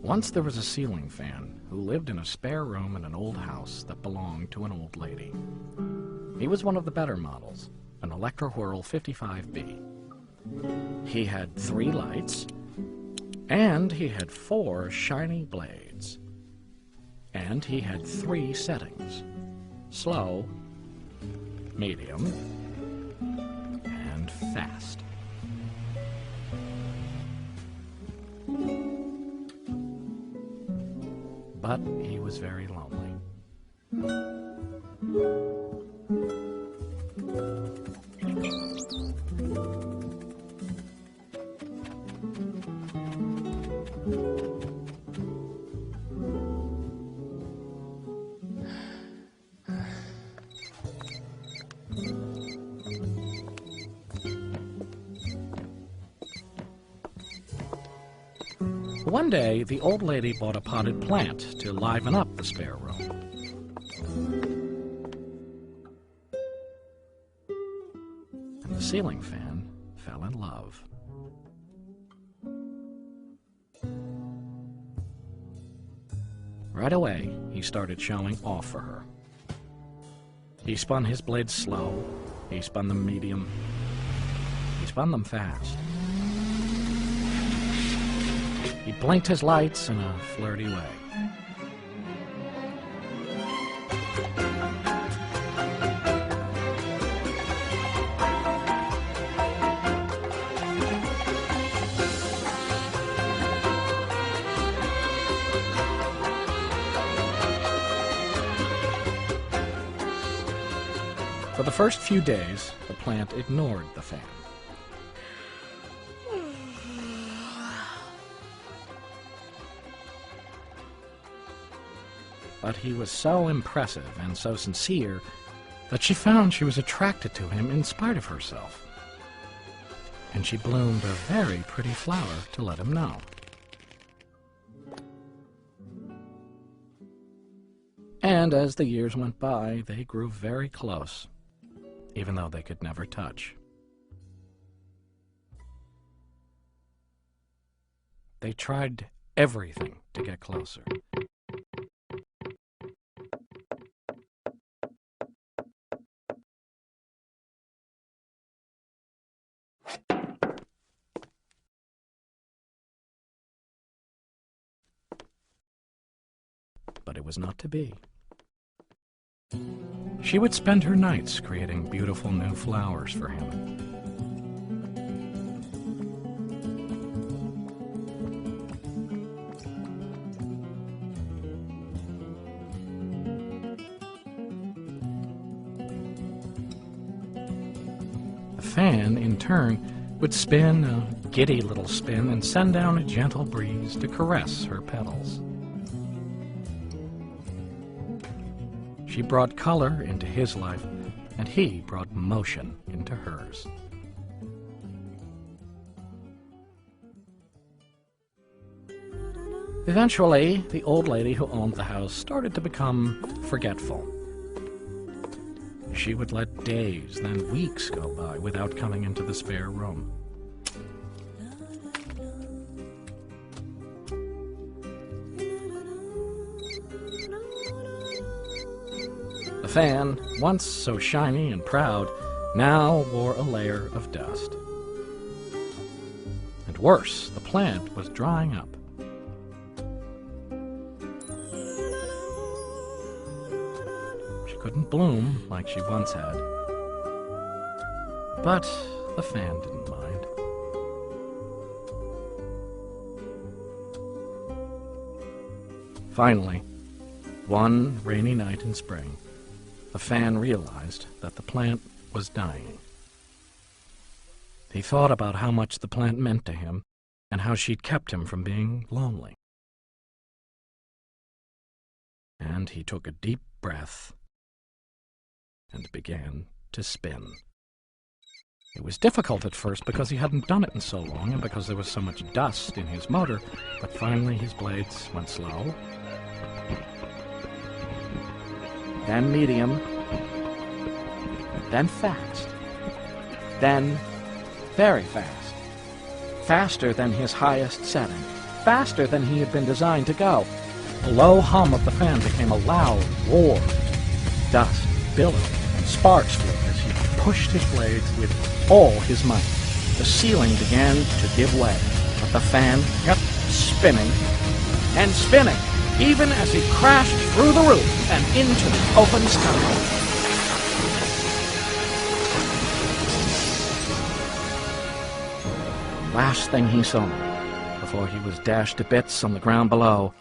Once there was a ceiling fan who lived in a spare room in an old house that belonged to an old lady. He was one of the better models, an Electro-Whirl 55B. He had 3 lights, and he had 4 shiny blades. And he had 3 settings: slow, medium, and fast. But he was very lonely. One day, the old lady bought a potted plant to liven up the spare room. And the ceiling fan fell in love. Right away, he started showing off for her. He spun his blades slow, he spun them medium, he spun them fast. He blinked his lights in a flirty way. For the first few days, the plant ignored the fan. But he was so impressive and so sincere that she found she was attracted to him in spite of herself. And she bloomed a very pretty flower to let him know. And as the years went by, they grew very close, even though they could never touch. They tried everything to get closer. But it was not to be. She would spend her nights creating beautiful new flowers for him. The fan, in turn, would spin a giddy little spin and send down a gentle breeze to caress her petals. She brought color into his life, and he brought motion into hers. Eventually, the old lady who owned the house started to become forgetful. She would let days, then weeks go by without coming into the spare room. The fan, once so shiny and proud, now wore a layer of dust. And worse, the plant was drying up. She couldn't bloom like she once had. But the fan didn't mind. Finally, one rainy night in spring, the fan realized that the plant was dying. He thought about how much the plant meant to him and how she'd kept him from being lonely. And he took a deep breath and began to spin. It was difficult at first because he hadn't done it in so long and because there was so much dust in his motor, but finally his blades went slow, then medium, then fast, then very fast, faster than his highest setting, faster than he had been designed to go. The low hum of the fan became a loud roar. Dust billowed and sparks flew as he pushed his blades with all his might. The ceiling began to give way, but the fan kept spinning and spinning, even as he crashed through the roof and into the open sky. Last thing he saw, before he was dashed to bits on the ground below,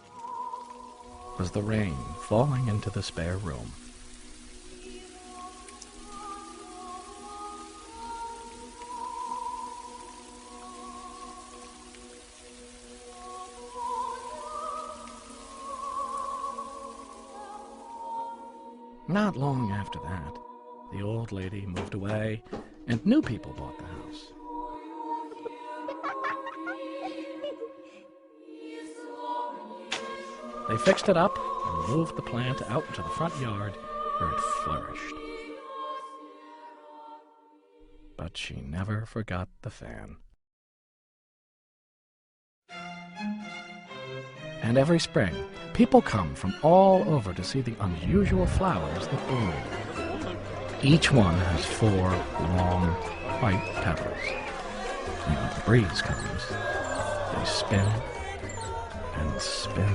was the rain falling into the spare room. Not long after that, the old lady moved away, and new people bought the house. They fixed it up and moved the plant out into the front yard where it flourished. But she never forgot the fan. And every spring, people come from all over to see the unusual flowers that bloom. Each one has 4 long, white petals. And when the breeze comes, they spin and spin